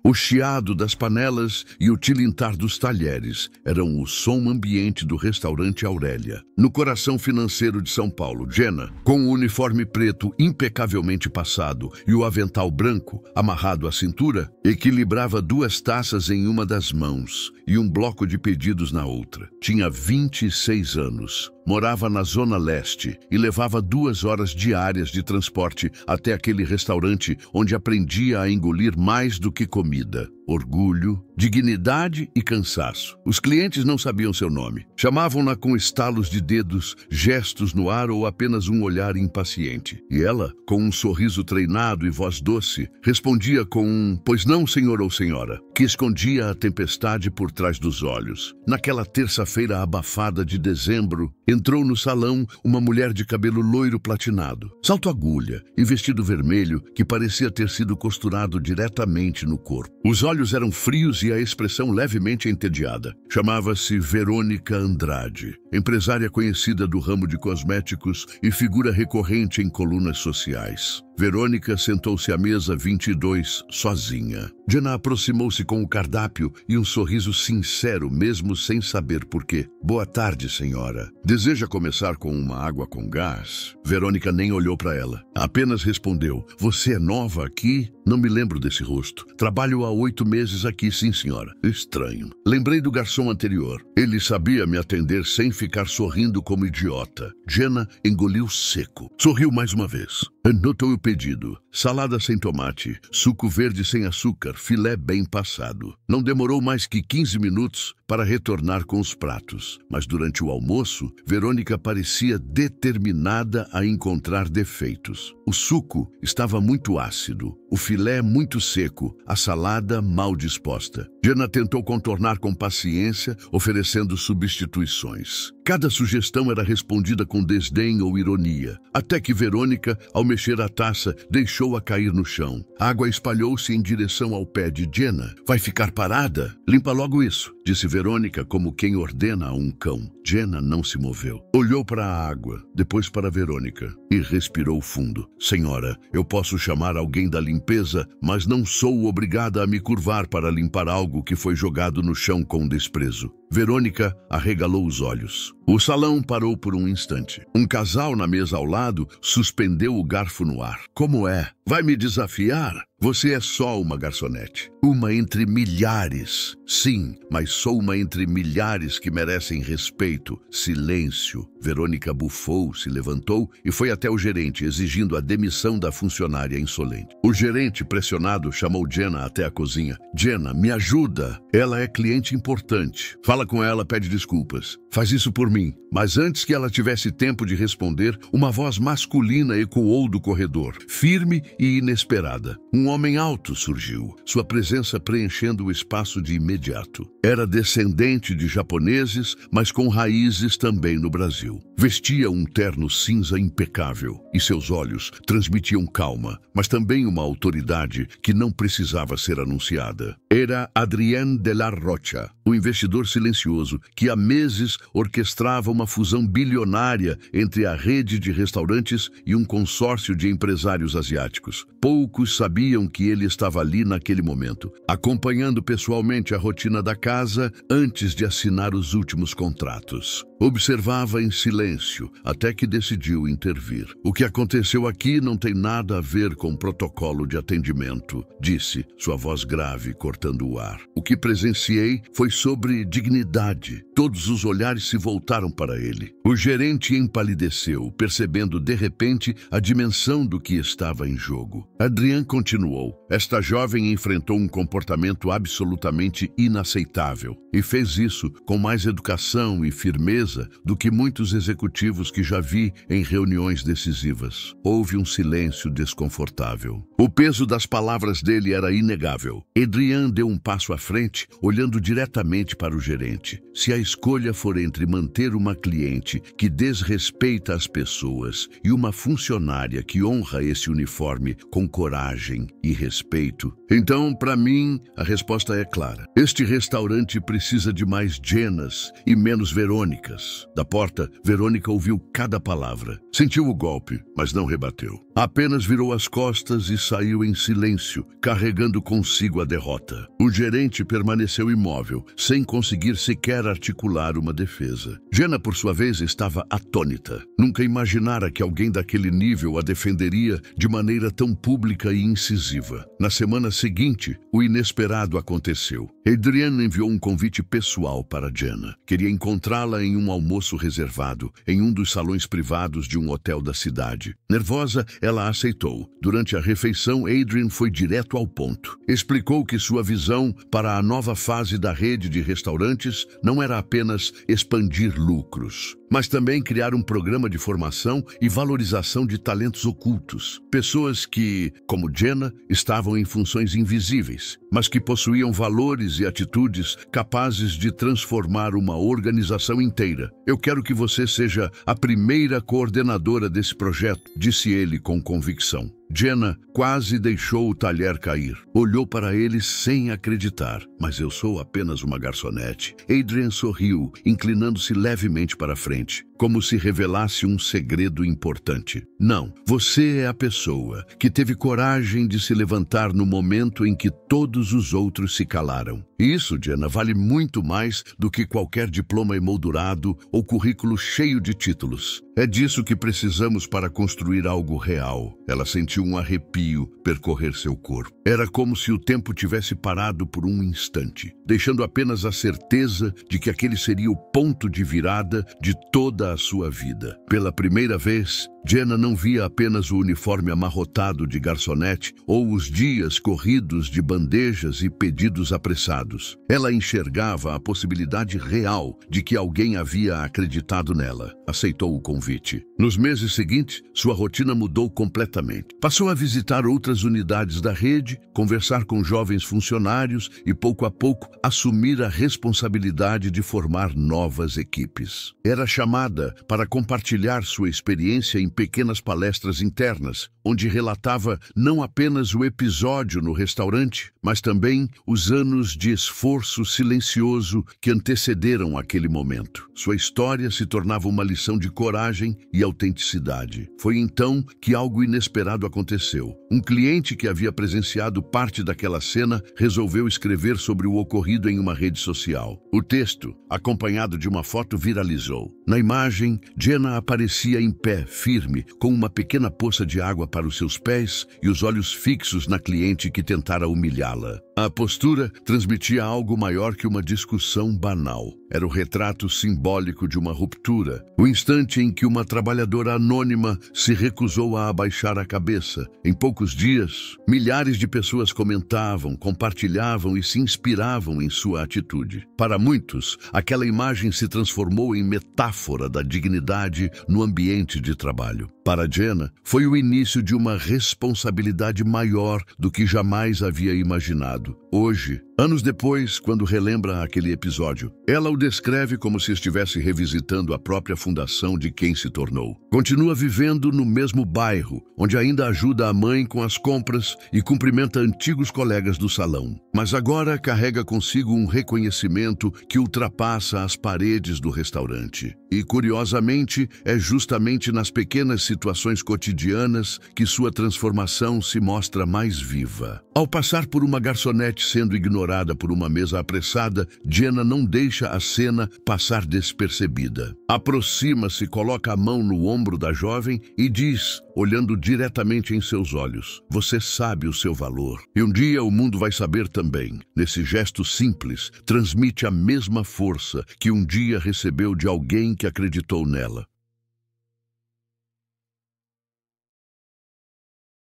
O chiado das panelas e o tilintar dos talheres eram o som ambiente do restaurante Aurélia. No coração financeiro de São Paulo, Jenna, com o uniforme preto impecavelmente passado e o avental branco amarrado à cintura, equilibrava 2 taças em uma das mãos e um bloco de pedidos na outra. Tinha 26 anos. Morava na Zona Leste e levava 2 horas diárias de transporte até aquele restaurante onde aprendia a engolir mais do que comida. Orgulho, dignidade e cansaço. Os clientes não sabiam seu nome. Chamavam-na com estalos de dedos, gestos no ar ou apenas um olhar impaciente. E ela, com um sorriso treinado e voz doce, respondia com um "pois não, senhor ou senhora", que escondia a tempestade por trás dos olhos. Naquela terça-feira abafada de dezembro, entrou no salão uma mulher de cabelo loiro platinado, salto-agulha e vestido vermelho que parecia ter sido costurado diretamente no corpo. Os olhos eram frios e a expressão levemente entediada. Chamava-se Verônica Andrade, empresária conhecida do ramo de cosméticos e figura recorrente em colunas sociais. Verônica sentou-se à mesa 22, sozinha. Jenna aproximou-se com o cardápio e um sorriso sincero, mesmo sem saber por quê. "Boa tarde, senhora. Deseja começar com uma água com gás?" Verônica nem olhou para ela. Apenas respondeu: "Você é nova aqui? Não me lembro desse rosto. Trabalho há 8 meses aqui, sim, senhora." Estranho. Lembrei do garçom anterior. Ele sabia me atender sem ficar sorrindo como idiota. Jenna engoliu seco. Sorriu mais uma vez. Anotou o pedido: salada sem tomate, suco verde sem açúcar, filé bem passado. Não demorou mais que 15 minutos para retornar com os pratos. Mas durante o almoço, Verônica parecia determinada a encontrar defeitos. O suco estava muito ácido, o filé muito seco, a salada mal disposta. Jenna tentou contornar com paciência, oferecendo substituições. Cada sugestão era respondida com desdém ou ironia, até que Verônica, ao mexer a taça, deixou-a cair no chão. A água espalhou-se em direção ao pé de Jenna. "Vai ficar parada? Limpa logo isso", disse Verônica, como quem ordena a um cão. Jenna não se moveu. Olhou para a água, depois para Verônica e respirou fundo. "Senhora, eu posso chamar alguém da limpeza, mas não sou obrigada a me curvar para limpar algo que foi jogado no chão com desprezo." Verônica arregalou os olhos. O salão parou por um instante. Um casal na mesa ao lado suspendeu o garfo no ar. "Como é? Vai me desafiar? Você é só uma garçonete. Uma entre milhares. Sim, mas sou uma entre milhares que merecem respeito." Silêncio. Verônica bufou, se levantou e foi até o gerente, exigindo a demissão da funcionária insolente. O gerente, pressionado, chamou Jenna até a cozinha. "Jenna, me ajuda. Ela é cliente importante. Fala com ela, pede desculpas. Faz isso por mim." Mas antes que ela tivesse tempo de responder, uma voz masculina ecoou do corredor, firme e inesperada. Um homem alto surgiu, sua presença preenchendo o espaço de imediato. Era descendente de japoneses, mas com raízes também no Brasil. Vestia um terno cinza impecável e seus olhos transmitiam calma, mas também uma autoridade que não precisava ser anunciada. Era Adrien de la Rocha, o investidor silencioso que há meses orquestrava uma fusão bilionária entre a rede de restaurantes e um consórcio de empresários asiáticos. Poucos sabiam que ele estava ali naquele momento, acompanhando pessoalmente a rotina da casa antes de assinar os últimos contratos. Observava em silêncio, até que decidiu intervir. "O que aconteceu aqui não tem nada a ver com protocolo de atendimento", disse, sua voz grave cortando o ar. "O que presenciei foi sobre dignidade." Todos os olhares se voltaram para ele. O gerente empalideceu, percebendo de repente a dimensão do que estava em jogo. Adrien continuou. "Esta jovem enfrentou um comportamento absolutamente inaceitável e fez isso com mais educação e firmeza do que muitos executivos que já vi em reuniões decisivas." Houve um silêncio desconfortável. O peso das palavras dele era inegável. Adrien deu um passo à frente, olhando diretamente para o gerente. Se a escolha for entre manter uma cliente que desrespeita as pessoas e uma funcionária que honra esse uniforme com coragem e respeito, então, para mim, a resposta é clara. Este restaurante precisa de mais Jennas e menos Verônicas. Da porta, Verônica ouviu cada palavra. Sentiu o golpe, mas não rebateu. Apenas virou as costas e saiu em silêncio, carregando consigo a derrota. O gerente permaneceu imóvel, sem conseguir sequer articular uma defesa. Jenna, por sua vez, estava atônita. Nunca imaginara que alguém daquele nível a defenderia de maneira tão pública e incisiva. Na semana seguinte, o inesperado aconteceu. Adrian enviou um convite pessoal para Jenna. Queria encontrá-la em um almoço reservado, em um dos salões privados de um hotel da cidade. Nervosa, ela aceitou. Durante a refeição, Adrian foi direto ao ponto. Explicou que sua visão para a nova fase da rede de restaurantes não era apenas expandir lucros, mas também criar um programa de formação e valorização de talentos ocultos. Pessoas que, como Jenna, estavam em funções invisíveis, mas que possuíam valores e atitudes capazes de transformar uma organização inteira. Eu quero que você seja a primeira coordenadora desse projeto, disse ele com convicção. Jenna quase deixou o talher cair. Olhou para ele sem acreditar. Mas eu sou apenas uma garçonete. Adrian sorriu, inclinando-se levemente para frente, como se revelasse um segredo importante. Não, você é a pessoa que teve coragem de se levantar no momento em que todos os outros se calaram. Isso, Jenna, vale muito mais do que qualquer diploma emoldurado ou currículo cheio de títulos. É disso que precisamos para construir algo real. Ela sentiu um arrepio percorrer seu corpo. Era como se o tempo tivesse parado por um instante, deixando apenas a certeza de que aquele seria o ponto de virada de toda a sua vida. Pela primeira vez, Jenna não via apenas o uniforme amarrotado de garçonete ou os dias corridos de bandejas e pedidos apressados. Ela enxergava a possibilidade real de que alguém havia acreditado nela. Aceitou o convite. Nos meses seguintes, sua rotina mudou completamente. Passou a visitar outras unidades da rede, conversar com jovens funcionários e, pouco a pouco, assumir a responsabilidade de formar novas equipes. Era chamada para compartilhar sua experiência em pequenas palestras internas, onde relatava não apenas o episódio no restaurante, mas também os anos de esforço silencioso que antecederam aquele momento. Sua história se tornava uma lição de coragem e autenticidade. Foi então que algo inesperado aconteceu. Um cliente que havia presenciado parte daquela cena resolveu escrever sobre o ocorrido em uma rede social. O texto, acompanhado de uma foto, viralizou. Na imagem, Jenna aparecia em pé, firme, com uma pequena poça de água para os seus pés e os olhos fixos na cliente que tentara humilhá-la. A postura transmitia algo maior que uma discussão banal. Era o retrato simbólico de uma ruptura, o instante em que uma trabalhadora anônima se recusou a abaixar a cabeça. Em poucos dias, milhares de pessoas comentavam, compartilhavam e se inspiravam em sua atitude. Para muitos, aquela imagem se transformou em metáfora da dignidade no ambiente de trabalho. Para Jenna, foi o início de uma responsabilidade maior do que jamais havia imaginado. Hoje, anos depois, quando relembra aquele episódio, ela o descreve como se estivesse revisitando a própria fundação de quem se tornou. Continua vivendo no mesmo bairro, onde ainda ajuda a mãe com as compras e cumprimenta antigos colegas do salão. Mas agora carrega consigo um reconhecimento que ultrapassa as paredes do restaurante. E, curiosamente, é justamente nas pequenas situações cotidianas que sua transformação se mostra mais viva. Ao passar por uma garçonete sendo ignorada por uma mesa apressada, Jenna não deixa a cena passar despercebida. Aproxima-se, coloca a mão no ombro da jovem e diz, olhando diretamente em seus olhos: "Você sabe o seu valor. E um dia o mundo vai saber também." Nesse gesto simples, transmite a mesma força que um dia recebeu de alguém que acreditou nela.